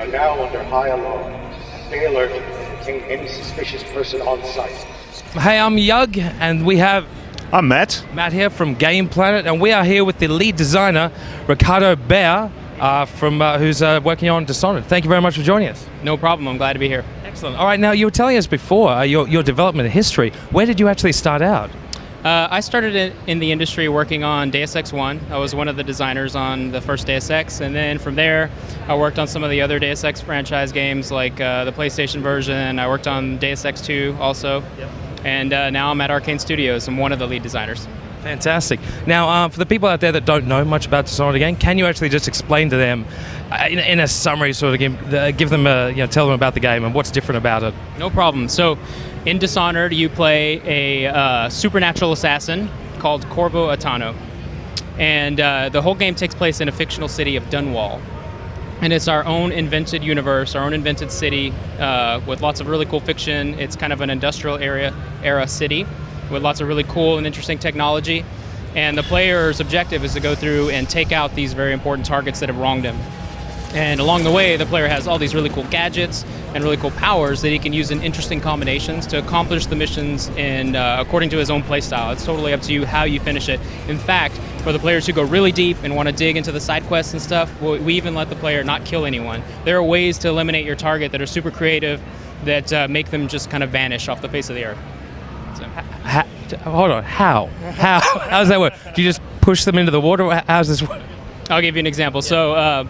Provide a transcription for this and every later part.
are now under high alarm. Stay alert and detain any suspicious person on site. Hey, I'm Yug, and we have... I'm Matt. Matt here from Gameplanet, and we are here with the lead designer, Ricardo Bare, who's working on Dishonored. Thank you very much for joining us. No problem, I'm glad to be here. Excellent. All right, now you were telling us before your development history. Where did you actually start out? I started in the industry working on Deus Ex 1. I was one of the designers on the first Deus Ex, and then from there I worked on some of the other Deus Ex franchise games like the PlayStation version. I worked on Deus Ex 2 also. Yep. And now I'm at Arkane Studios. I'm one of the lead designers. Fantastic. Now, for the people out there that don't know much about Dishonored again, can you actually just explain to them, in a summary sort of game, give them, tell them about the game and what's different about it? No problem. So, in Dishonored, you play a supernatural assassin called Corvo Atano, and the whole game takes place in a fictional city of Dunwall. And it's our own invented universe, our own invented city with lots of really cool fiction. It's kind of an industrial era city with lots of really cool and interesting technology. And the player's objective is to go through and take out these very important targets that have wronged him. And along the way, the player has all these really cool gadgets and really cool powers that he can use in interesting combinations to accomplish the missions according to his own playstyle. It's totally up to you how you finish it. In fact, for the players who go really deep and want to dig into the side quests and stuff, we even let the player not kill anyone. There are ways to eliminate your target that are super creative that make them just kind of vanish off the face of the earth. So. Hold on, how? How does that work? Do you just push them into the water? How does this work? I'll give you an example. Yeah.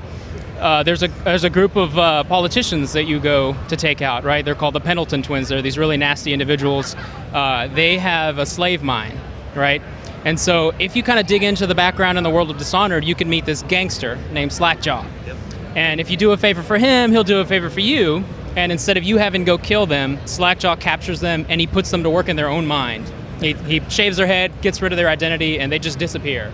So there's a group of politicians that you go to take out, right? They're called the Pendleton twins. They're these really nasty individuals. They have a slave mine, right? And so if you kind of dig into the background in the world of Dishonored, you can meet this gangster named Slackjaw. Yep. And if you do a favor for him, he'll do a favor for you. And instead of you having to go kill them, Slackjaw captures them and he puts them to work in their own mind. He shaves their head, gets rid of their identity, and they just disappear.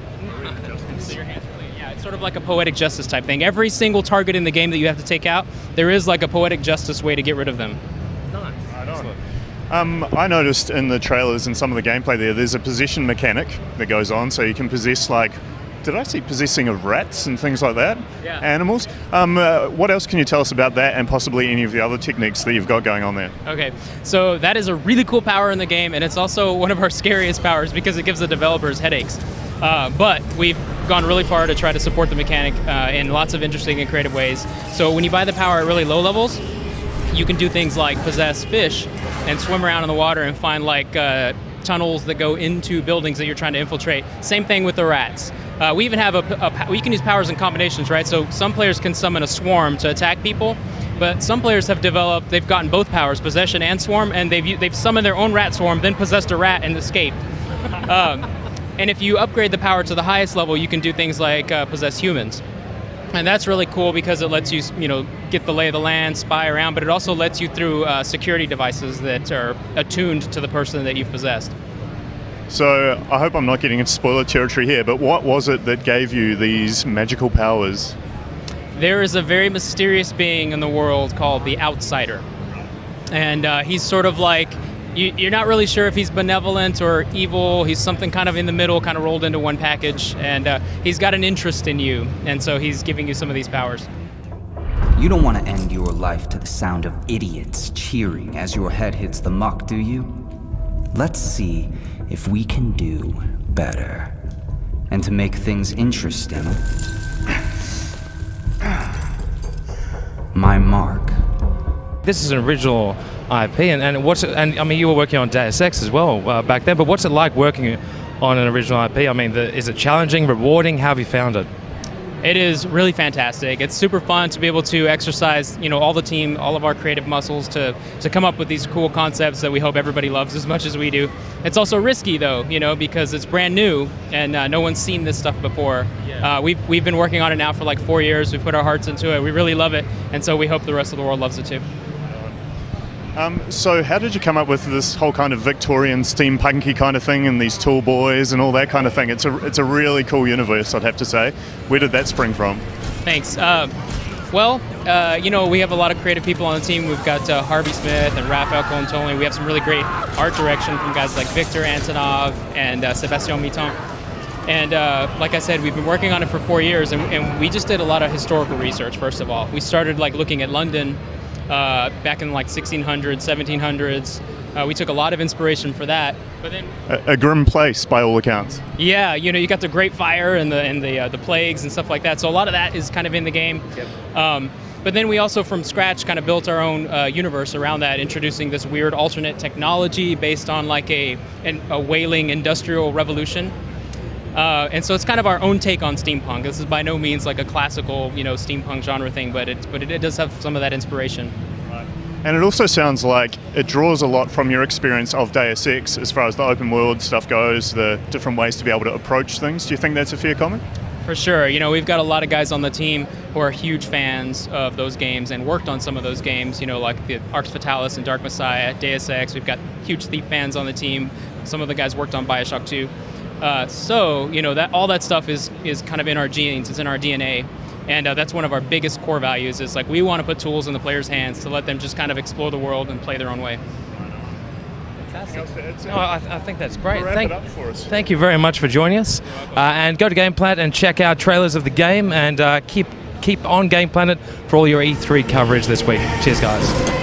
Sort of like a poetic justice type thing. Every single target in the game that you have to take out, there is like a poetic justice way to get rid of them. Nice. Right on. I noticed in the trailers and some of the gameplay there's a possession mechanic that goes on, so you can possess, like, did I see possessing of rats and things like that? Yeah. Animals. What else can you tell us about that and possibly any of the other techniques that you've got going on there? Okay, so that is a really cool power in the game, and it's also one of our scariest powers because it gives the developers headaches. But we've gone really far to try to support the mechanic in lots of interesting and creative ways. So when you buy the power at really low levels, you can do things like possess fish and swim around in the water and find like tunnels that go into buildings that you're trying to infiltrate. Same thing with the rats. We even have we can use powers in combinations, right? So some players can summon a swarm to attack people, but some players have they've gotten both powers, possession and swarm, and they've summoned their own rat swarm, then possessed a rat and escaped. And if you upgrade the power to the highest level, you can do things like possess humans. And that's really cool because it lets you, get the lay of the land, spy around, but it also lets you through security devices that are attuned to the person that you've possessed. So I hope I'm not getting into spoiler territory here, but what was it that gave you these magical powers? There is a very mysterious being in the world called the Outsider. And he's sort of like, you're not really sure if he's benevolent or evil. He's something kind of in the middle, kind of rolled into one package, and he's got an interest in you, and so he's giving you some of these powers. You don't want to end your life to the sound of idiots cheering as your head hits the muck, do you? Let's see if we can do better. And to make things interesting, my mark. This is an original IP, and I mean, you were working on Deus Ex as well back then, but what's it like working on an original IP? I mean, is it challenging, rewarding? How have you found it? It is really fantastic. It's super fun to be able to exercise, all the team, all of our creative muscles to come up with these cool concepts that we hope everybody loves as much as we do. It's also risky though, because it's brand new and no one's seen this stuff before. Yeah. We've been working on it now for like 4 years. We've put our hearts into it. We really love it, and so we hope the rest of the world loves it too. So how did you come up with this whole kind of Victorian steampunky kind of thing and these tall boys and all that kind of thing? It's a really cool universe, I'd have to say. Where did that spring from? Thanks. Well, we have a lot of creative people on the team. We've got Harvey Smith and Raphael Colantoni. We have some really great art direction from guys like Victor Antonov and Sebastian Mitton. And like I said, we've been working on it for 4 years, and we just did a lot of historical research. First of all, we started like looking at London back in like 1600s, 1700s. We took a lot of inspiration for that. But then a grim place by all accounts. yeah, you know, you got the Great Fire and the plagues and stuff like that. So a lot of that is kind of in the game. Yep. But then we also, from scratch, kind of built our own universe around that, introducing this weird alternate technology based on like a whaling industrial revolution. And so it's kind of our own take on steampunk. This is by no means like a classical, you know, steampunk genre thing, but it does have some of that inspiration. And it also sounds like it draws a lot from your experience of Deus Ex as far as the open world stuff goes, the different ways to be able to approach things. Do you think that's a fair comment? For sure. You know, we've got a lot of guys on the team who are huge fans of those games and worked on some of those games, you know, like the Arx Fatalis and Dark Messiah, Deus Ex. We've got huge Thief fans on the team. Some of the guys worked on Bioshock 2. So, you know, that all that stuff is kind of in our genes, it's in our DNA. And that's one of our biggest core values is like we want to put tools in the players' hands to let them just kind of explore the world and play their own way. Fantastic. No, I think that's great. Wrap it up for us. Thank you very much for joining us. And go to Gameplanet and check out trailers of the game, and keep on Gameplanet for all your E3 coverage this week. Cheers, guys.